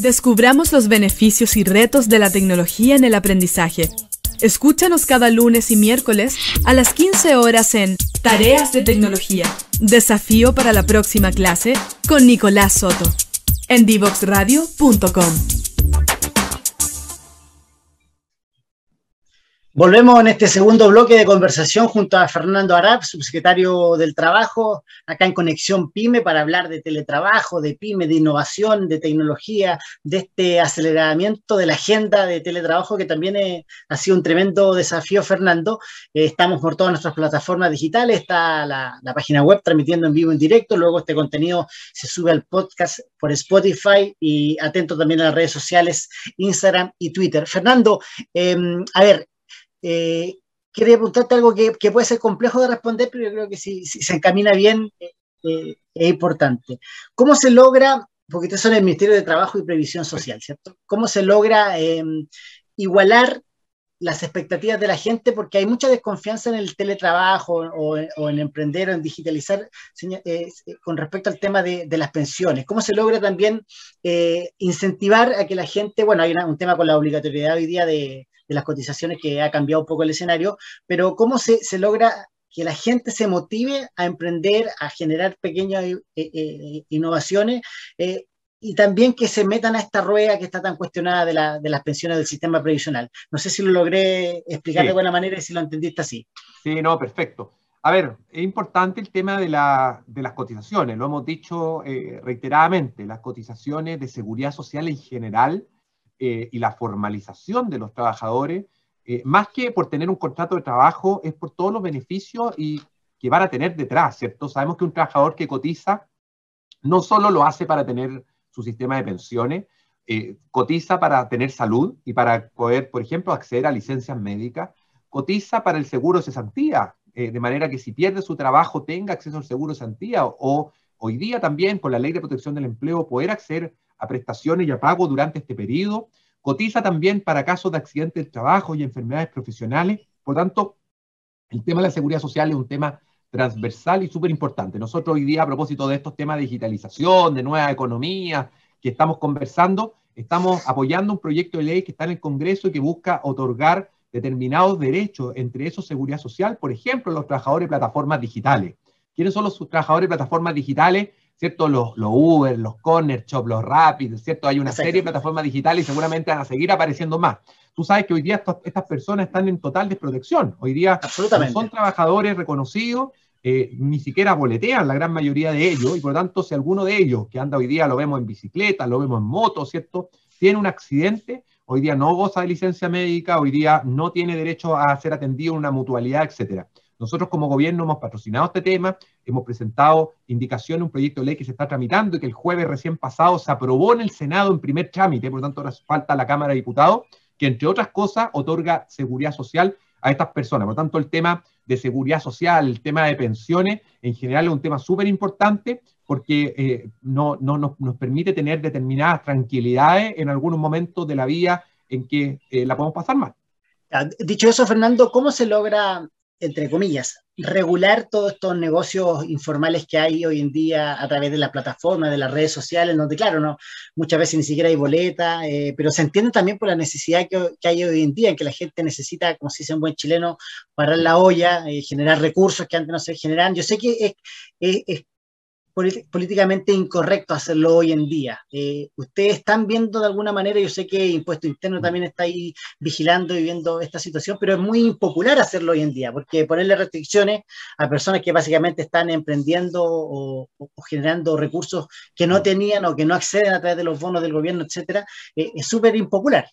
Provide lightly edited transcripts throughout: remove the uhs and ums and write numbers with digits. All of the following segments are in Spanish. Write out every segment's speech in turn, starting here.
Descubramos los beneficios y retos de la tecnología en el aprendizaje. Escúchanos cada lunes y miércoles a las 15 horas en Tareas de Tecnología. Desafío para la próxima clase con Nicolás Soto en divoxradio.com. Volvemos en este segundo bloque de conversación junto a Fernando Arap, subsecretario del Trabajo, acá en Conexión PYME, para hablar de teletrabajo, de PYME, de innovación, de tecnología, de este aceleramiento de la agenda de teletrabajo que también ha sido un tremendo desafío, Fernando. Estamos por todas nuestras plataformas digitales, está la página web transmitiendo en vivo, en directo, luego este contenido se sube al podcast por Spotify y atento también a las redes sociales, Instagram y Twitter. Fernando, a ver, quería preguntarte algo que puede ser complejo de responder, pero yo creo que si se encamina bien, es importante. ¿Cómo se logra, porque ustedes son el Ministerio de Trabajo y Previsión Social, ¿cierto? ¿Cómo se logra igualar las expectativas de la gente? Porque hay mucha desconfianza en el teletrabajo o en emprender o en digitalizar con respecto al tema de las pensiones. ¿Cómo se logra también incentivar a que la gente, bueno, hay un tema con la obligatoriedad hoy día de las cotizaciones que ha cambiado un poco el escenario, pero cómo se logra que la gente se motive a emprender, a generar pequeñas innovaciones y también que se metan a esta rueda que está tan cuestionada de las pensiones del sistema previsional? No sé si lo logré explicar de buena manera y si lo entendiste así. Sí, no, perfecto. A ver, es importante el tema de las cotizaciones, lo hemos dicho reiteradamente, las cotizaciones de seguridad social en general y la formalización de los trabajadores, más que por tener un contrato de trabajo, es por todos los beneficios que van a tener detrás, ¿cierto? Sabemos que un trabajador que cotiza no solo lo hace para tener su sistema de pensiones, cotiza para tener salud y para poder, por ejemplo, acceder a licencias médicas, cotiza para el seguro de cesantía, de manera que si pierde su trabajo tenga acceso al seguro de cesantía, o hoy día también con la Ley de Protección del Empleo poder acceder a prestaciones y a pago durante este periodo. Cotiza también para casos de accidentes de trabajo y enfermedades profesionales. Por tanto, el tema de la seguridad social es un tema transversal y súper importante. Nosotros hoy día, a propósito de estos temas de digitalización, de nueva economía que estamos conversando, estamos apoyando un proyecto de ley que está en el Congreso y que busca otorgar determinados derechos, entre esos seguridad social, por ejemplo, los trabajadores de plataformas digitales. ¿Quiénes son los trabajadores de plataformas digitales? ¿Cierto? Los Uber, los Corner Shop, los Rapid, ¿cierto? Hay una serie de plataformas digitales y seguramente van a seguir apareciendo más. Tú sabes que hoy día estas personas están en total desprotección. Hoy día no son trabajadores reconocidos, ni siquiera boletean la gran mayoría de ellos, y por lo tanto, si alguno de ellos, que anda hoy día, lo vemos en bicicleta, lo vemos en moto, ¿cierto?, tiene un accidente, hoy día no goza de licencia médica, hoy día no tiene derecho a ser atendido en una mutualidad, etcétera. Nosotros como gobierno hemos patrocinado este tema, hemos presentado indicaciones, un proyecto de ley que se está tramitando y que el jueves recién pasado se aprobó en el Senado en primer trámite, por lo tanto ahora falta la Cámara de Diputados, que entre otras cosas otorga seguridad social a estas personas. Por lo tanto, el tema de seguridad social, el tema de pensiones, en general es un tema súper importante porque nos permite tener determinadas tranquilidades en algunos momentos de la vida en que la podemos pasar mal. Dicho eso, Fernando, ¿cómo se logra, entre comillas, regular todos estos negocios informales que hay hoy en día a través de la plataforma, de las redes sociales, donde, claro, no, muchas veces ni siquiera hay boleta, pero se entiende también por la necesidad que hay hoy en día, en que la gente necesita, como se dice en buen chileno, parar la olla, generar recursos que antes no se generaban? Yo sé que es políticamente incorrecto hacerlo hoy en día. ¿Ustedes están viendo de alguna manera? Yo sé que Impuesto Interno también está ahí vigilando y viendo esta situación, pero es muy impopular hacerlo hoy en día, porque ponerle restricciones a personas que básicamente están emprendiendo o generando recursos que no tenían o que no acceden a través de los bonos del gobierno, etcétera, es súper impopular.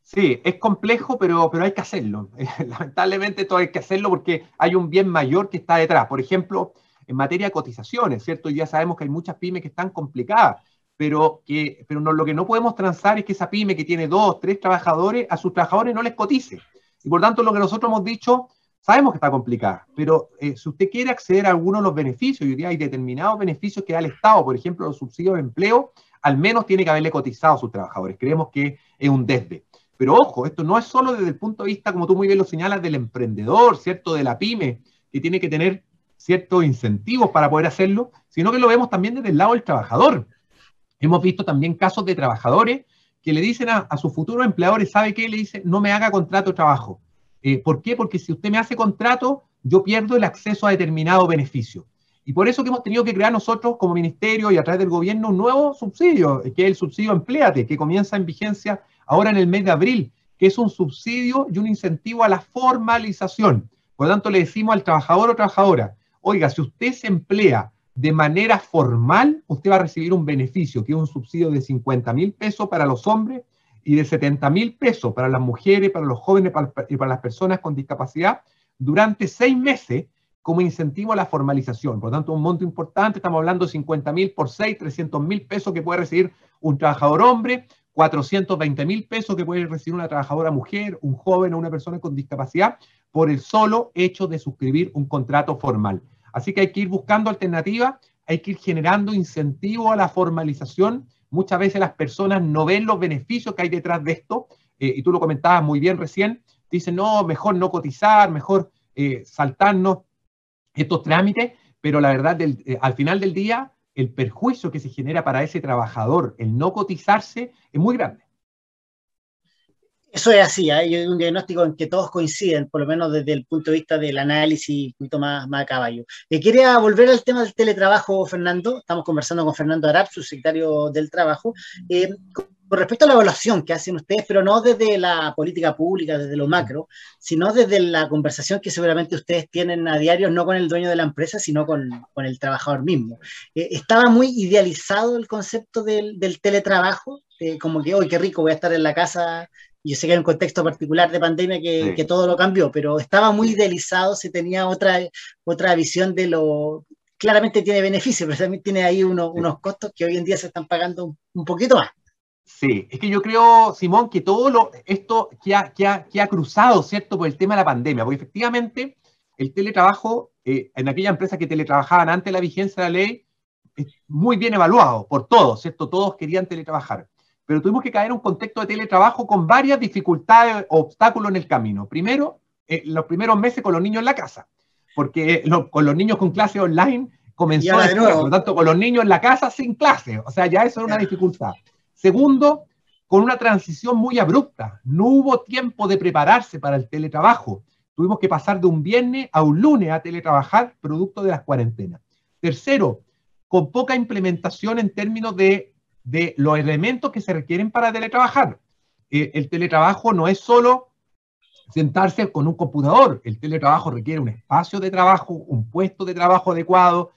Sí, es complejo, pero hay que hacerlo. Lamentablemente todo hay que hacerlo porque hay un bien mayor que está detrás. Por ejemplo, en materia de cotizaciones, ¿cierto? Ya sabemos que hay muchas pymes que están complicadas, pero lo que no podemos transar es que esa pyme que tiene 2, 3 trabajadores, a sus trabajadores no les cotice. Y por tanto, lo que nosotros hemos dicho, sabemos que está complicada, pero si usted quiere acceder a algunos de los beneficios, y hoy día hay determinados beneficios que da el Estado, por ejemplo, los subsidios de empleo, al menos tiene que haberle cotizado a sus trabajadores. Creemos que es un desde. Pero ojo, esto no es solo desde el punto de vista, como tú muy bien lo señalas, del emprendedor, ¿cierto? De la pyme, que tiene que tener ciertos incentivos para poder hacerlo, sino que lo vemos también desde el lado del trabajador. Hemos visto también casos de trabajadores que le dicen a sus futuros empleadores, ¿sabe qué? Le dicen, no me haga contrato de trabajo. ¿Por qué? Porque si usted me hace contrato, yo pierdo el acceso a determinado beneficio. Y por eso que hemos tenido que crear nosotros como ministerio y a través del gobierno un nuevo subsidio, que es el subsidio Empléate, que comienza en vigencia ahora en el mes de abril, que es un subsidio y un incentivo a la formalización. Por lo tanto, le decimos al trabajador o trabajadora, oiga, si usted se emplea de manera formal, usted va a recibir un beneficio, que es un subsidio de 50.000 pesos para los hombres y de 70.000 pesos para las mujeres, para los jóvenes y para las personas con discapacidad durante 6 meses como incentivo a la formalización. Por lo tanto, un monto importante, estamos hablando de 50.000 por 6, 300.000 pesos que puede recibir un trabajador hombre, 420.000 pesos que puede recibir una trabajadora mujer, un joven o una persona con discapacidad, por el solo hecho de suscribir un contrato formal. Así que hay que ir buscando alternativas, hay que ir generando incentivos a la formalización. Muchas veces las personas no ven los beneficios que hay detrás de esto, y tú lo comentabas muy bien recién, dicen, no, mejor no cotizar, mejor saltarnos estos trámites, pero la verdad, al final del día, el perjuicio que se genera para ese trabajador, el no cotizarse, es muy grande. Eso es así, hay un diagnóstico en que todos coinciden, por lo menos desde el punto de vista del análisis un poquito más a caballo. Quería volver al tema del teletrabajo, Fernando. Estamos conversando con Fernando Arap, subsecretario del Trabajo, con respecto a la evaluación que hacen ustedes, pero no desde la política pública, desde lo macro, sino desde la conversación que seguramente ustedes tienen a diario, no con el dueño de la empresa, sino con el trabajador mismo. Estaba muy idealizado el concepto del teletrabajo, como que, hoy qué rico, voy a estar en la casa. Yo sé que hay un contexto particular de pandemia que todo lo cambió, pero estaba muy idealizado, se tenía otra visión de lo... Claramente tiene beneficios, pero también tiene ahí unos costos que hoy en día se están pagando un poquito más. Sí, es que yo creo, Simón, que todo esto que ha cruzado, ¿cierto?, por el tema de la pandemia, porque efectivamente el teletrabajo, en aquellas empresas que teletrabajaban antes de la vigencia de la ley, es muy bien evaluado por todos, ¿cierto? Todos querían teletrabajar. Pero tuvimos que caer en un contexto de teletrabajo con varias dificultades, obstáculos en el camino. Primero, los primeros meses con los niños en la casa, porque con los niños con clase online comenzó a por lo tanto, con los niños en la casa sin clase, o sea, ya eso era una dificultad. Segundo, con una transición muy abrupta, no hubo tiempo de prepararse para el teletrabajo. Tuvimos que pasar de un viernes a un lunes a teletrabajar producto de las cuarentenas. Tercero, con poca implementación en términos de los elementos que se requieren para teletrabajar. El teletrabajo no es solo sentarse con un computador. El teletrabajo requiere un espacio de trabajo, un puesto de trabajo adecuado,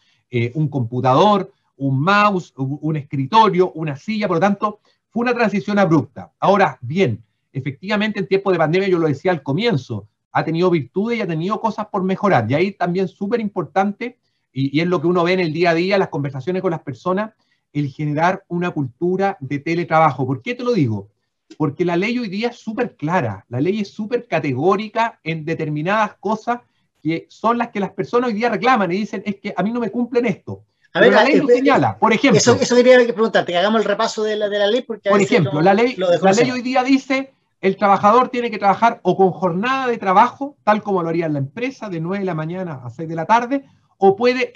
un computador, un mouse, un escritorio, una silla. Por lo tanto, fue una transición abrupta. Ahora, bien, efectivamente en tiempo de pandemia, yo lo decía al comienzo, ha tenido virtudes y ha tenido cosas por mejorar. Y ahí también súper importante, y es lo que uno ve en el día a día, las conversaciones con las personas, el generar una cultura de teletrabajo. ¿Por qué te lo digo? Porque la ley hoy día es súper clara, la ley es súper categórica en determinadas cosas que son las que las personas hoy día reclaman y dicen, es que a mí no me cumplen esto. A ver, la ley lo señala, por ejemplo. Eso quería preguntarte, que hagamos el repaso de la ley. Porque por ejemplo, la ley hoy día dice, el trabajador tiene que trabajar o con jornada de trabajo, tal como lo haría en la empresa, de 9 de la mañana a 6 de la tarde, o puede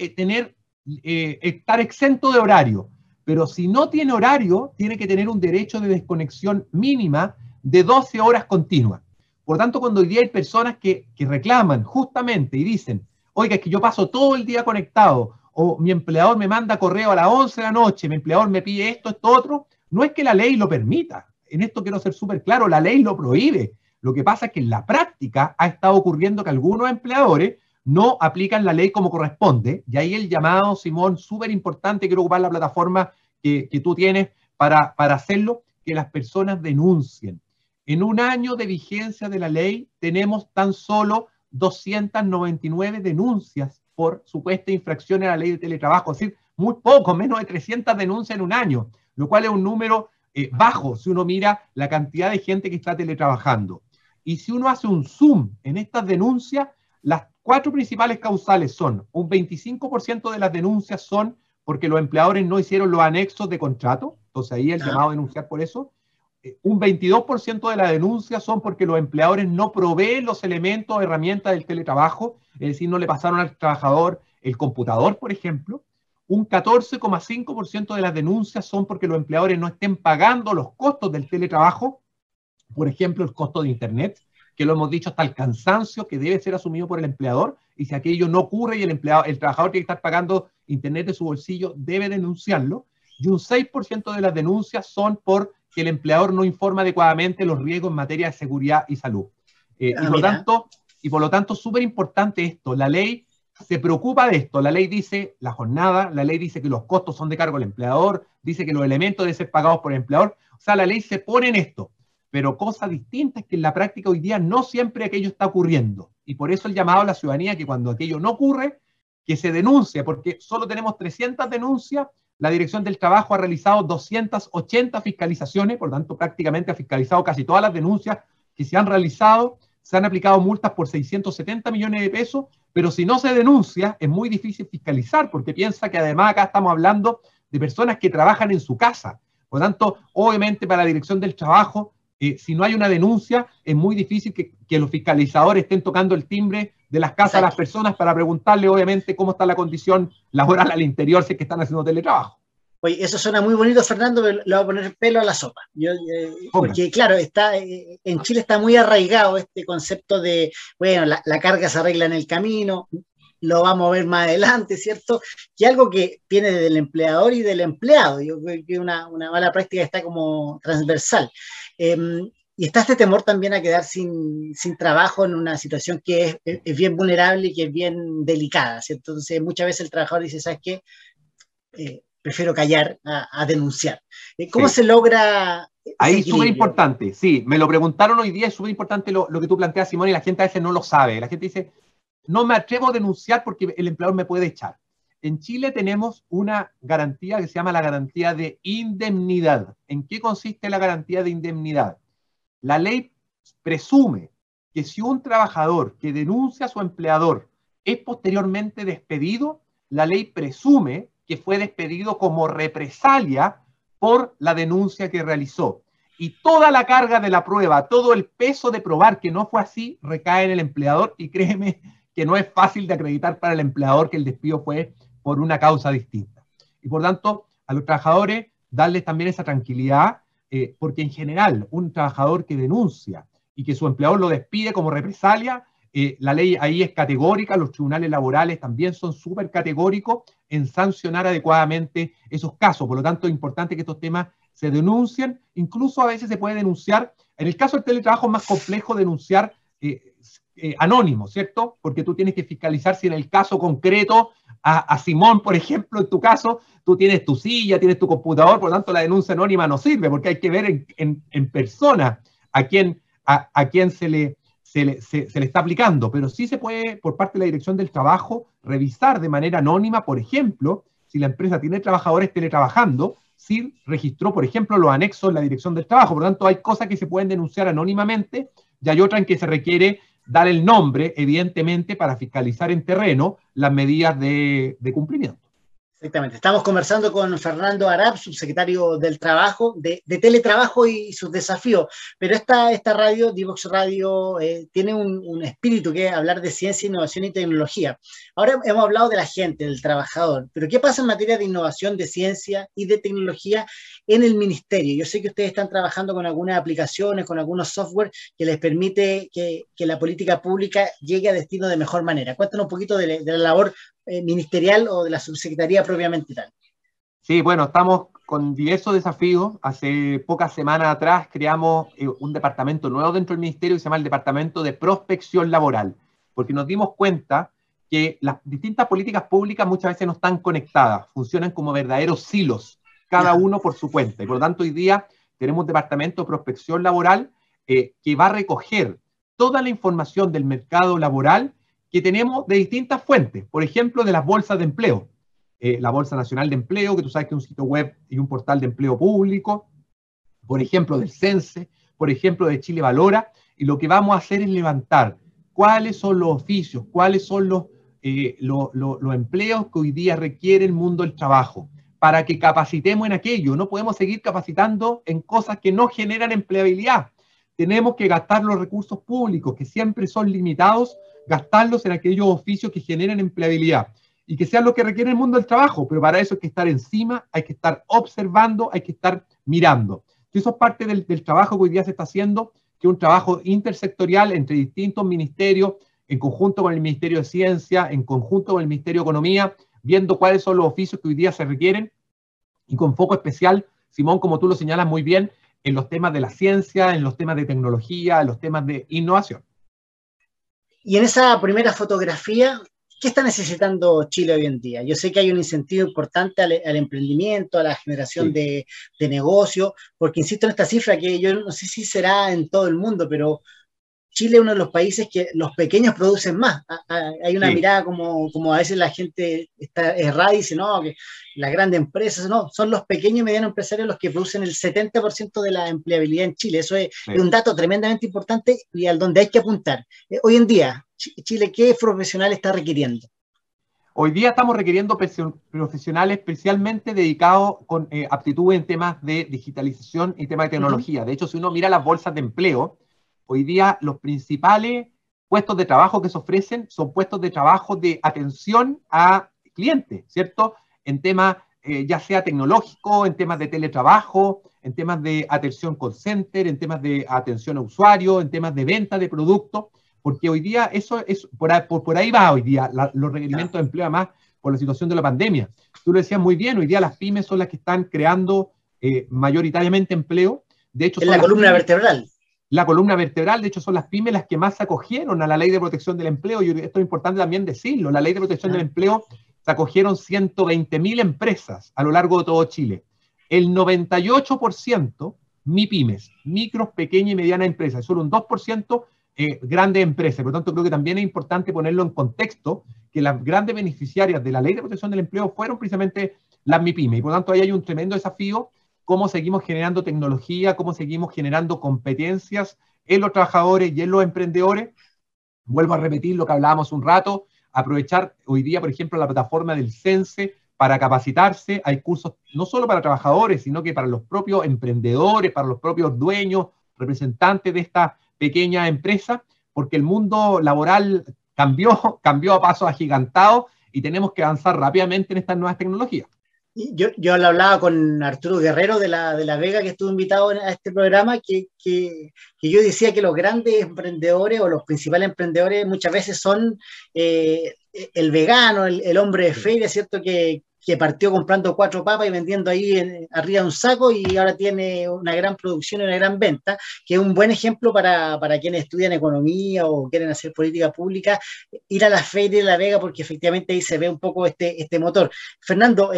estar exento de horario. Pero si no tiene horario, tiene que tener un derecho de desconexión mínima de 12 horas continuas. Por lo tanto, cuando hoy día hay personas que reclaman justamente y dicen, oiga, es que yo paso todo el día conectado, o mi empleador me manda correo a las 11 de la noche, mi empleador me pide esto, otro, no es que la ley lo permita. En esto quiero ser súper claro, la ley lo prohíbe. Lo que pasa es que en la práctica ha estado ocurriendo que algunos empleadores no aplican la ley como corresponde, y ahí el llamado, Simón, súper importante, quiero ocupar la plataforma que tú tienes para hacerlo, que las personas denuncien. En un año de vigencia de la ley tenemos tan solo 299 denuncias por supuesta infracción a la ley de teletrabajo, es decir, muy poco, menos de 300 denuncias en un año, lo cual es un número bajo si uno mira la cantidad de gente que está teletrabajando. Y si uno hace un zoom en estas denuncias, las 4 principales causales son, un 25% de las denuncias son porque los empleadores no hicieron los anexos de contrato, entonces ahí el llamado a denunciar por eso. Un 22% de las denuncias son porque los empleadores no proveen los elementos o herramientas del teletrabajo, es decir, no le pasaron al trabajador el computador, por ejemplo. un 14,5% de las denuncias son porque los empleadores no estén pagando los costos del teletrabajo, por ejemplo, el costo de Internet, que lo hemos dicho hasta el cansancio, que debe ser asumido por el empleador, y si aquello no ocurre y el trabajador tiene que estar pagando Internet de su bolsillo, debe denunciarlo, y un 6% de las denuncias son porque el empleador no informa adecuadamente los riesgos en materia de seguridad y salud. Y por lo tanto, súper importante esto, la ley se preocupa de esto, la ley dice la jornada, la ley dice que los costos son de cargo del empleador, dice que los elementos deben ser pagados por el empleador, o sea, la ley se pone en esto, pero cosa distinta es que en la práctica hoy día no siempre aquello está ocurriendo, y por eso el llamado a la ciudadanía que cuando aquello no ocurre, que se denuncie, porque solo tenemos 300 denuncias, la Dirección del Trabajo ha realizado 280 fiscalizaciones, por lo tanto prácticamente ha fiscalizado casi todas las denuncias que se han realizado, se han aplicado multas por 670 millones de pesos, pero si no se denuncia es muy difícil fiscalizar, porque piensa que además acá estamos hablando de personas que trabajan en su casa. Por lo tanto, obviamente para la Dirección del Trabajo, si no hay una denuncia, es muy difícil que los fiscalizadores estén tocando el timbre de las casas a las personas para preguntarle, obviamente, cómo está la condición laboral al interior si es que están haciendo teletrabajo. Oye, eso suena muy bonito, Fernando, pero le voy a poner pelo a la sopa. Porque, claro, en Chile está muy arraigado este concepto de, bueno, la carga se arregla en el camino, lo vamos a ver más adelante, ¿cierto? Que algo que viene del empleador y del empleado. Yo creo que una mala práctica está como transversal. Y está este temor también a quedar sin trabajo en una situación que es bien vulnerable y que es bien delicada, ¿cierto? Entonces, muchas veces el trabajador dice, ¿sabes qué? Prefiero callar a denunciar. ¿Cómo se logra? Ahí es súper importante, sí, me lo preguntaron hoy día, es súper importante lo que tú planteas, Simón, y la gente a veces no lo sabe. La gente dice, no me atrevo a denunciar porque el empleador me puede echar. En Chile tenemos una garantía que se llama la garantía de indemnidad. ¿En qué consiste la garantía de indemnidad? La ley presume que si un trabajador que denuncia a su empleador es posteriormente despedido, la ley presume que fue despedido como represalia por la denuncia que realizó. Y toda la carga de la prueba, todo el peso de probar que no fue así, recae en el empleador, y créeme que no es fácil de acreditar para el empleador que el despido fue por una causa distinta. Y por tanto, a los trabajadores darles también esa tranquilidad, porque en general un trabajador que denuncia y que su empleador lo despide como represalia, la ley ahí es categórica, los tribunales laborales también son súper categóricos en sancionar adecuadamente esos casos. Por lo tanto, es importante que estos temas se denuncien. Incluso a veces se puede denunciar, en el caso del teletrabajo es más complejo denunciar anónimo, ¿cierto? Porque tú tienes que fiscalizar si en el caso concreto a Simón, por ejemplo, en tu caso, tú tienes tu silla, tienes tu computador, por lo tanto la denuncia anónima no sirve, porque hay que ver en persona a quién se le está aplicando, pero sí se puede, por parte de la Dirección del Trabajo, revisar de manera anónima, por ejemplo, si la empresa tiene trabajadores teletrabajando, si registró, por ejemplo, los anexos en la Dirección del Trabajo. Por lo tanto, hay cosas que se pueden denunciar anónimamente y hay otras en que se requiere dar el nombre, evidentemente, para fiscalizar en terreno las medidas de cumplimiento. Exactamente. Estamos conversando con Fernando Arap, subsecretario del Trabajo, de teletrabajo y sus desafíos. Pero esta radio, Divox Radio, tiene un espíritu que es hablar de ciencia, innovación y tecnología. Ahora hemos hablado de la gente, del trabajador, pero ¿qué pasa en materia de innovación, de ciencia y de tecnología en el ministerio? Yo sé que ustedes están trabajando con algunas aplicaciones, con algunos software que les permite que la política pública llegue a destino de mejor manera. Cuéntanos un poquito de la labor ministerial o de la subsecretaría propiamente tal. Sí, bueno, estamos con diversos desafíos. Hace pocas semanas atrás creamos un departamento nuevo dentro del ministerio que se llama el Departamento de Prospección Laboral, porque nos dimos cuenta que las distintas políticas públicas muchas veces no están conectadas, funcionan como verdaderos silos, cada uno por su cuenta. Y por lo tanto, hoy día tenemos un departamento de prospección laboral que va a recoger toda la información del mercado laboral que tenemos de distintas fuentes, por ejemplo, de las bolsas de empleo. La Bolsa Nacional de Empleo, que tú sabes que es un sitio web y un portal de empleo público, por ejemplo, del CENSE, por ejemplo, de Chile Valora, y lo que vamos a hacer es levantar cuáles son los oficios, cuáles son los empleos que hoy día requiere el mundo del trabajo, para que capacitemos en aquello. No podemos seguir capacitando en cosas que no generan empleabilidad. Tenemos que gastar los recursos públicos, que siempre son limitados, gastarlos en aquellos oficios que generen empleabilidad. y que sea lo que requiere el mundo del trabajo, pero para eso hay que estar encima, hay que estar observando, hay que estar mirando. Y eso es parte del trabajo que hoy día se está haciendo, que es un trabajo intersectorial entre distintos ministerios, en conjunto con el Ministerio de Ciencia, en conjunto con el Ministerio de Economía, viendo cuáles son los oficios que hoy día se requieren, y con foco especial, Simón, como tú lo señalas muy bien, en los temas de la ciencia, en los temas de tecnología, en los temas de innovación. Y en esa primera fotografía, ¿qué está necesitando Chile hoy en día? Yo sé que hay un incentivo importante al emprendimiento, a la generación de negocio, porque insisto en esta cifra que yo no sé si será en todo el mundo, pero Chile es uno de los países que los pequeños producen más. Hay una mirada como a veces la gente está errada y dice, no, que las grandes empresas, no, son los pequeños y medianos empresarios los que producen el 70% de la empleabilidad en Chile. Eso es un dato tremendamente importante y al donde hay que apuntar. Hoy en día, Chile, ¿qué profesional está requiriendo? Hoy día estamos requiriendo profesionales especialmente dedicados con aptitud en temas de digitalización y temas de tecnología. De hecho, si uno mira las bolsas de empleo, hoy día los principales puestos de trabajo que se ofrecen son puestos de trabajo de atención a clientes, ¿cierto? En temas ya sea tecnológico, en temas de teletrabajo, en temas de atención call center, en temas de atención a usuario, en temas de venta de productos, porque hoy día eso es por ahí va hoy día los requerimientos de empleo, además por la situación de la pandemia. Tú lo decías muy bien, hoy día las pymes son las que están creando mayoritariamente empleo. De hecho, es la columna vertebral. La columna vertebral, de hecho, son las pymes las que más se acogieron a la Ley de Protección del Empleo, y esto es importante también decirlo, la Ley de Protección del Empleo se acogieron 120.000 empresas a lo largo de todo Chile. El 98% MIPYMES, micros, pequeñas y medianas empresas, solo un 2% grandes empresas. Por lo tanto, creo que también es importante ponerlo en contexto, que las grandes beneficiarias de la Ley de Protección del Empleo fueron precisamente las MIPYMES, y por lo tanto ahí hay un tremendo desafío, cómo seguimos generando tecnología, cómo seguimos generando competencias en los trabajadores y en los emprendedores. Vuelvo a repetir lo que hablábamos un rato, aprovechar hoy día, por ejemplo, la plataforma del CENSE para capacitarse. Hay cursos no solo para trabajadores, sino que para los propios emprendedores, para los propios dueños, representantes de esta pequeña empresa, porque el mundo laboral cambió a pasos agigantados y tenemos que avanzar rápidamente en estas nuevas tecnologías. Yo lo hablaba con Arturo Guerrero de la Vega, que estuvo invitado a este programa, que yo decía que los grandes emprendedores o los principales emprendedores muchas veces son el vegano, el hombre de feria, ¿cierto? Que partió comprando 4 papas y vendiendo ahí arriba de un saco y ahora tiene una gran producción y una gran venta, que es un buen ejemplo para quienes estudian economía o quieren hacer política pública, ir a la feria de La Vega, porque efectivamente ahí se ve un poco este motor. Fernando,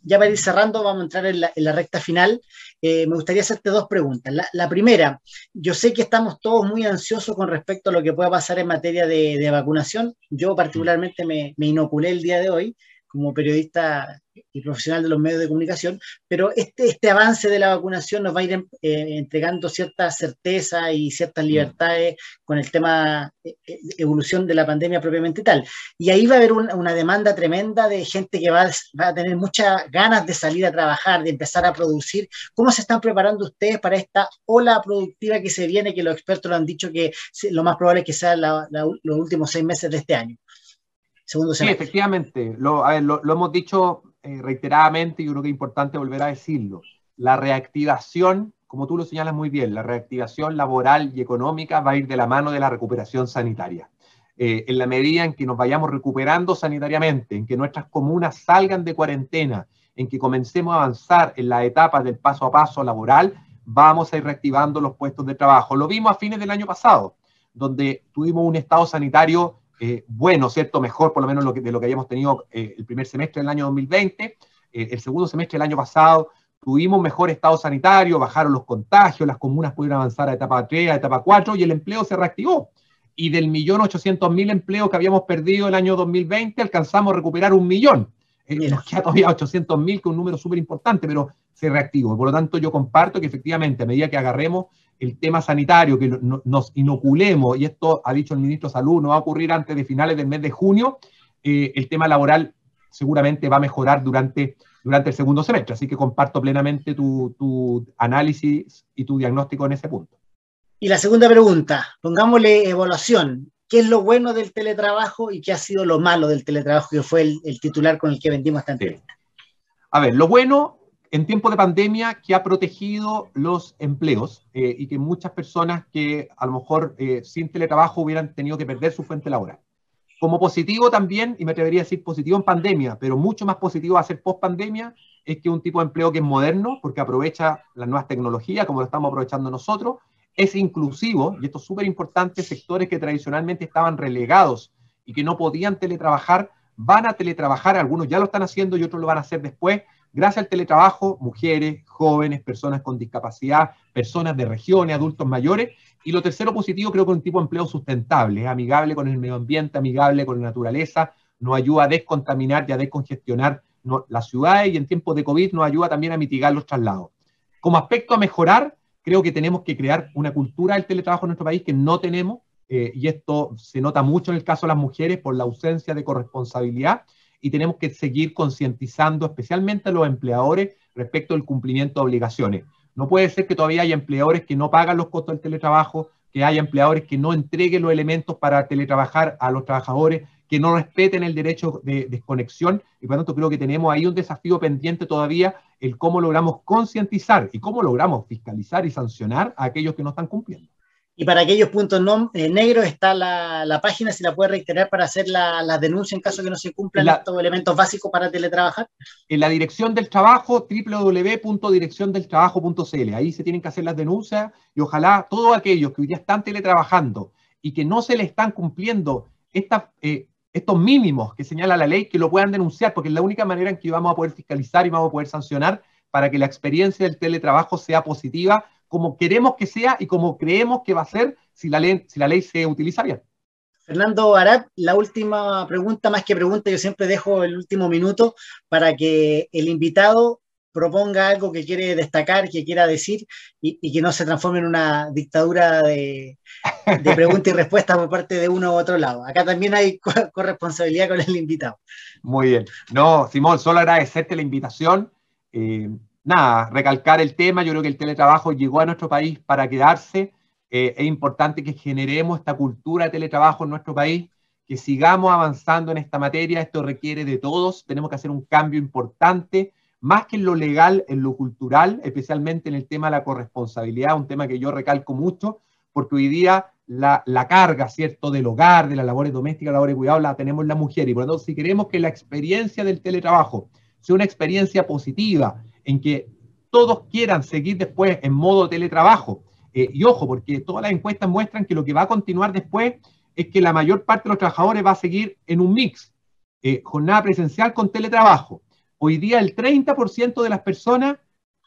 ya para ir cerrando, vamos a entrar en la recta final. Me gustaría hacerte 2 preguntas. La primera, yo sé que estamos todos muy ansiosos con respecto a lo que pueda pasar en materia de vacunación. Yo particularmente me inoculé el día de hoy, como periodista y profesional de los medios de comunicación, pero este avance de la vacunación nos va a ir entregando cierta certeza y ciertas libertades con el tema evolución de la pandemia propiamente tal. Y ahí va a haber una demanda tremenda de gente que va a tener muchas ganas de salir a trabajar, de empezar a producir. ¿Cómo se están preparando ustedes para esta ola productiva que se viene, que los expertos lo han dicho que lo más probable es que sea los últimos 6 meses de este año? Segundo semestre. Sí, efectivamente, lo hemos dicho reiteradamente y yo creo que es importante volver a decirlo. La reactivación, como tú lo señalas muy bien, la reactivación laboral y económica va a ir de la mano de la recuperación sanitaria. En la medida en que nos vayamos recuperando sanitariamente, en que nuestras comunas salgan de cuarentena, en que comencemos a avanzar en la etapa del paso a paso laboral, vamos a ir reactivando los puestos de trabajo. Lo vimos a fines del año pasado, donde tuvimos un estado sanitario bueno, ¿cierto? Mejor por lo menos de lo que habíamos tenido el primer semestre del año 2020. El segundo semestre del año pasado tuvimos mejor estado sanitario, bajaron los contagios, las comunas pudieron avanzar a etapa 3, a etapa 4 y el empleo se reactivó. Y del 1.800.000 empleos que habíamos perdido el año 2020, alcanzamos a recuperar 1 millón. Nos queda todavía 800.000, que es un número súper importante, pero se reactivó. Por lo tanto, yo comparto que efectivamente a medida que agarremos el tema sanitario, que nos inoculemos, y esto ha dicho el ministro de Salud, no va a ocurrir antes de finales del mes de junio, el tema laboral seguramente va a mejorar durante el segundo semestre. Así que comparto plenamente tu análisis y tu diagnóstico en ese punto. Y la segunda pregunta, pongámosle evaluación. qué es lo bueno del teletrabajo y qué ha sido lo malo del teletrabajo, que fue el titular con el que vendimos esta entrevista. A ver, lo bueno en tiempos de pandemia que ha protegido los empleos y que muchas personas que a lo mejor sin teletrabajo hubieran tenido que perder su fuente laboral. Como positivo también, y me atrevería a decir positivo en pandemia, pero mucho más positivo va a ser post pandemia, es que un tipo de empleo que es moderno, porque aprovecha las nuevas tecnologías, como lo estamos aprovechando nosotros, es inclusivo, y esto es súper importante, sectores que tradicionalmente estaban relegados y que no podían teletrabajar, van a teletrabajar, algunos ya lo están haciendo y otros lo van a hacer después. Gracias al teletrabajo, mujeres, jóvenes, personas con discapacidad, personas de regiones, adultos mayores. Y lo tercero positivo, creo que es un tipo de empleo sustentable, es amigable con el medio ambiente, amigable con la naturaleza, nos ayuda a descontaminar y a descongestionar las ciudades y en tiempos de COVID nos ayuda también a mitigar los traslados. Como aspecto a mejorar, creo que tenemos que crear una cultura del teletrabajo en nuestro país que no tenemos, y esto se nota mucho en el caso de las mujeres por la ausencia de corresponsabilidad, y tenemos que seguir concientizando especialmente a los empleadores respecto al cumplimiento de obligaciones. No puede ser que todavía haya empleadores que no pagan los costos del teletrabajo, que haya empleadores que no entreguen los elementos para teletrabajar a los trabajadores, que no respeten el derecho de desconexión, y por lo tanto creo que tenemos ahí un desafío pendiente todavía, el cómo logramos concientizar y cómo logramos fiscalizar y sancionar a aquellos que no están cumpliendo. Y para aquellos puntos negros está la página, si la puede reiterar para hacer las denuncias en caso que no se cumplan estos elementos básicos para teletrabajar. En la Dirección del Trabajo, www.direcciondeltrabajo.cl. Ahí se tienen que hacer las denuncias y ojalá todos aquellos que hoy día están teletrabajando y que no se les están cumpliendo estos mínimos que señala la ley, que lo puedan denunciar, porque es la única manera en que vamos a poder fiscalizar y vamos a poder sancionar para que la experiencia del teletrabajo sea positiva, como queremos que sea y como creemos que va a ser si la ley se utiliza bien. Fernando Arap, la última pregunta, más que pregunta, yo siempre dejo el último minuto para que el invitado proponga algo que quiere destacar, que quiera decir, y que no se transforme en una dictadura de pregunta y respuesta por parte de uno u otro lado. Acá también hay corresponsabilidad con el invitado. Muy bien. No, Simón, solo agradecerte la invitación. Recalcar el tema. Yo creo que el teletrabajo llegó a nuestro país para quedarse. Es importante que generemos esta cultura de teletrabajo en nuestro país, que sigamos avanzando en esta materia. Esto requiere de todos. Tenemos que hacer un cambio importante, más que en lo legal, en lo cultural, especialmente en el tema de la corresponsabilidad, un tema que yo recalco mucho, porque hoy día la carga, ¿cierto?, del hogar, de las labores domésticas, labores de cuidado, la tenemos las mujeres. Y por lo tanto, si queremos que la experiencia del teletrabajo sea una experiencia positiva, en que todos quieran seguir después en modo teletrabajo, y ojo, porque todas las encuestas muestran que lo que va a continuar después es que la mayor parte de los trabajadores va a seguir en un mix, jornada presencial con teletrabajo. Hoy día el 30% de las personas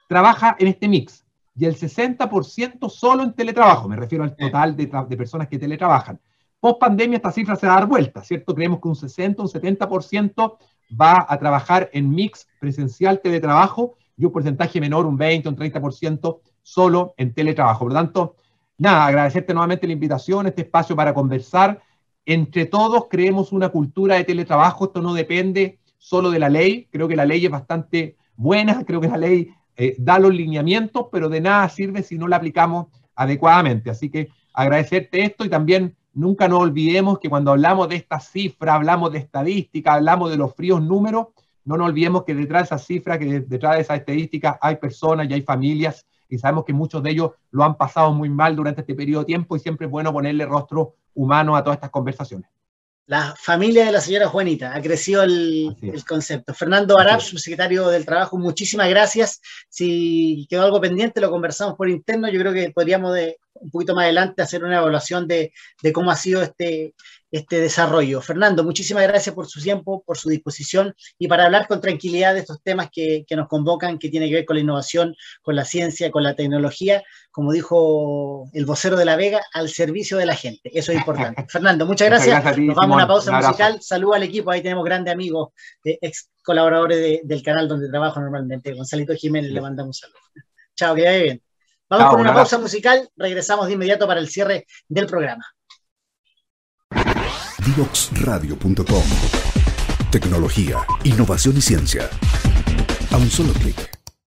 trabaja en este mix y el 60% solo en teletrabajo, me refiero al total de personas que teletrabajan. Post pandemia esta cifra se va a dar vuelta, ¿cierto? Creemos que un 60, un 70% va a trabajar en mix presencial teletrabajo y un porcentaje menor, un 20, un 30% solo en teletrabajo. Por lo tanto, agradecerte nuevamente la invitación, este espacio para conversar. Entre todos creemos una cultura de teletrabajo, esto no depende solo de la ley, creo que la ley es bastante buena, creo que la ley da los lineamientos, pero de nada sirve si no la aplicamos adecuadamente. Así que agradecerte esto y también nunca nos olvidemos que cuando hablamos de estas cifras, hablamos de estadística, hablamos de los fríos números, no nos olvidemos que detrás de esas cifras, que detrás de esas estadísticas hay personas y hay familias y sabemos que muchos de ellos lo han pasado muy mal durante este periodo de tiempo y siempre es bueno ponerle rostro humano a todas estas conversaciones. La familia de la señora Juanita, ha crecido el concepto. Fernando Arap, subsecretario del Trabajo, muchísimas gracias. Si quedó algo pendiente, lo conversamos por interno. Yo creo que podríamos un poquito más adelante hacer una evaluación de cómo ha sido este desarrollo. Fernando, muchísimas gracias por su tiempo, por su disposición y para hablar con tranquilidad de estos temas que nos convocan, que tiene que ver con la innovación, con la ciencia, con la tecnología, como dijo el vocero de La Vega, al servicio de la gente. Eso es importante. Fernando, muchas gracias. Nos vamos a una pausa musical. Saludos al equipo. Ahí tenemos grandes amigos, ex colaboradores del canal donde trabajo normalmente. Gonzalito Jiménez, le mandamos saludos. Chao, que vaya bien. Vamos con una pausa musical. Regresamos de inmediato para el cierre del programa. Divoxradio.com. Tecnología, innovación y ciencia. A un solo clic.